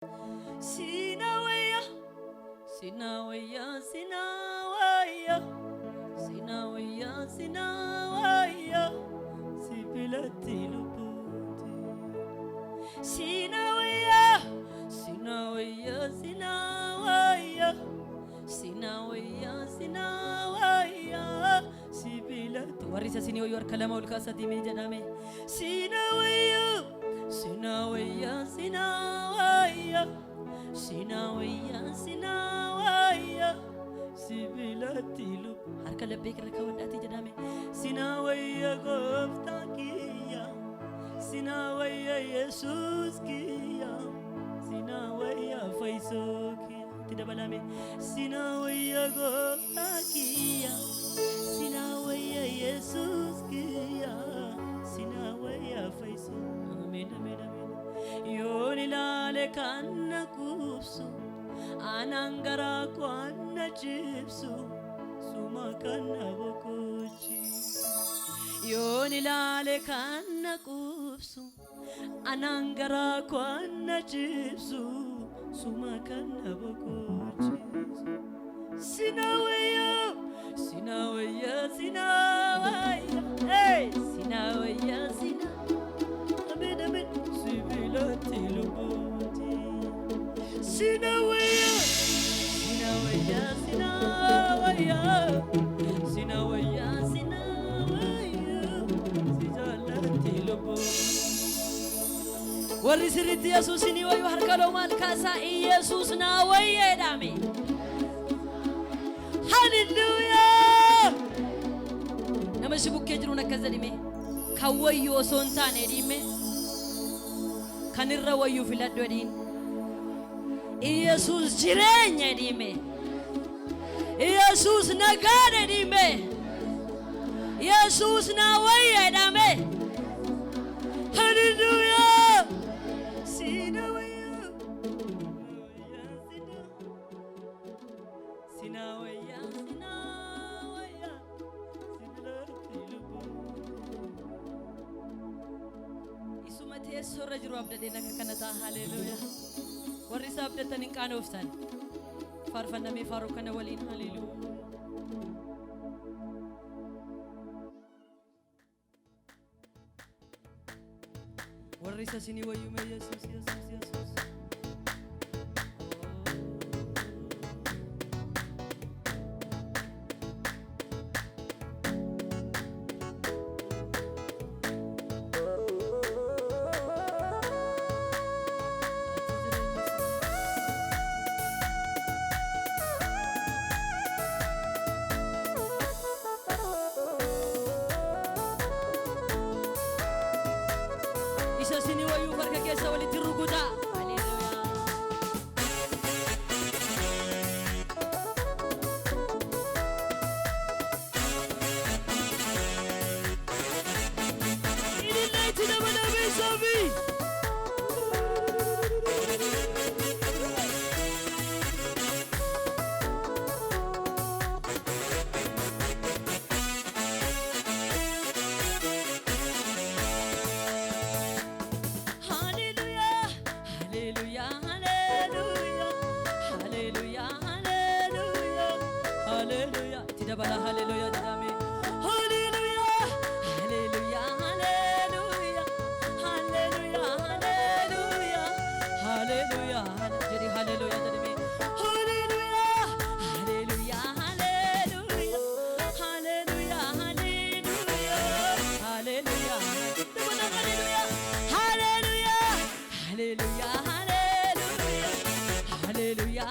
Sinawaya, Sinawaya, Sinawaya, Sinawaya, Sinawaya, Sipilati luputi. Sinawaya, Sinawaya, Sinawaya, Sinawaya, Sinawaya, Sipilati. Warisa Sinawaya kalama ulkasa dimi janame. Sinawaya, Sinawaya, Sinawaya. Sinawaya, Sinawaya, Sibilati lup. Harka lebih kerja wadati jadame. Sinawaya gofta kiya, Sinawaya Yesus kiya, Sinawaya Faiso kiya. Tidak balame. Sinawaya gofta kiya, Sinawaya Yesus kiya, Sinawaya Faiso. Amin, amin, amin. Yoni lale kanna kupsu, anangara kwanna chipsu, suma kanna bokuchi. Yoni lale kanna kupsu, anangara kwanna chipsu, suma kanna bokuchi. Sinawaya, Sinawaya, Sinawaya, hey, Sinawaya, Sinawaya. Amen, amen. Sibilati luputi. Sinawaya, Sinawaya, Sinawaya, Sinawaya, Sinawaya, Sijalati luputi. Warri sirritti Yesuus ni wayu harkaloo maal kaasaa Yesuus na wayye dhaame. Hallelujah. Nama si bukkee jiru nakkas jedhime kan wayyu osoo hin taane dhime kan irra wayyu filadhu jedhiin Yesuus jireenya dhime Yesuus nagaa dhime Yesuus na wayye dhaame. Hallelujah. Sinawaya, Sinawaya, Sinawaya, Isumate sorra jiru abdadena kanata. Hallelujah. Warri sabdatan in kanoftan farfanname faru kana walin. Hallelujah. Warri sasini wayume Yesus, Yesus, Yesus. Sini wayu farka keessa walitti rukuta. Haleluyaa. Ililati nama nabi sabi. Hallelujah, tidak bala hallelujah dami. Hallelujah, hallelujah, hallelujah, hallelujah, hallelujah, hallelujah. Jadi hallelujah dami. Hallelujah, hallelujah, hallelujah, hallelujah, hallelujah, hallelujah. Tidak hallelujah, hallelujah, hallelujah, hallelujah, hallelujah.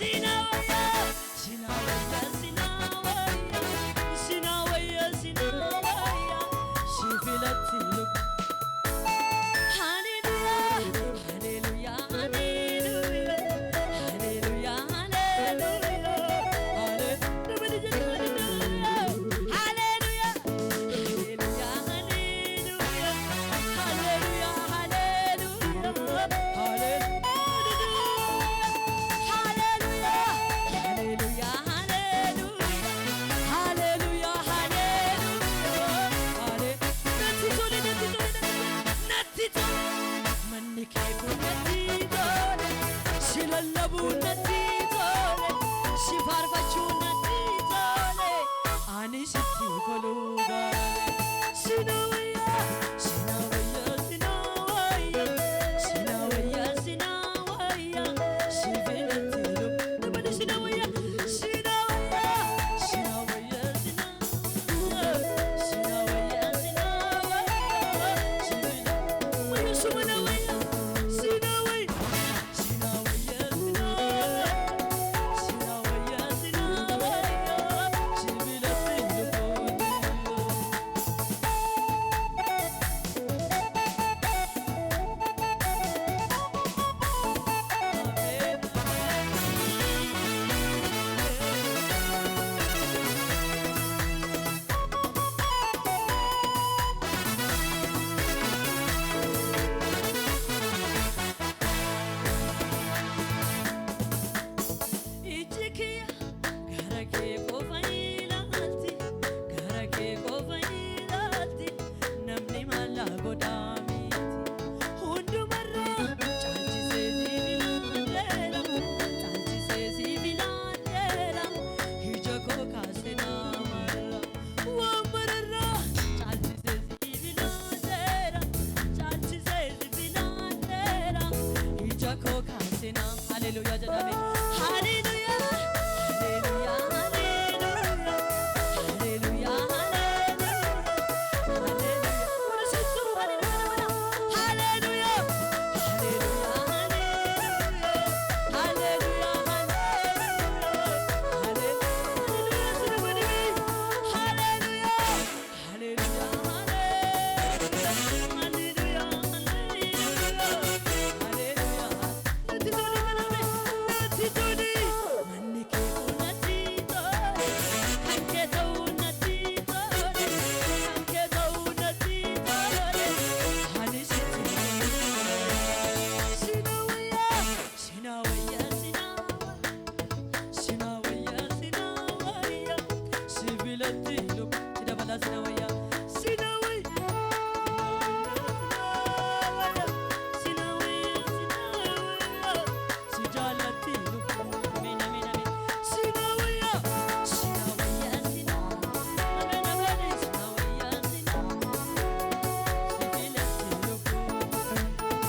Sinawaya. Hallelujah jedhame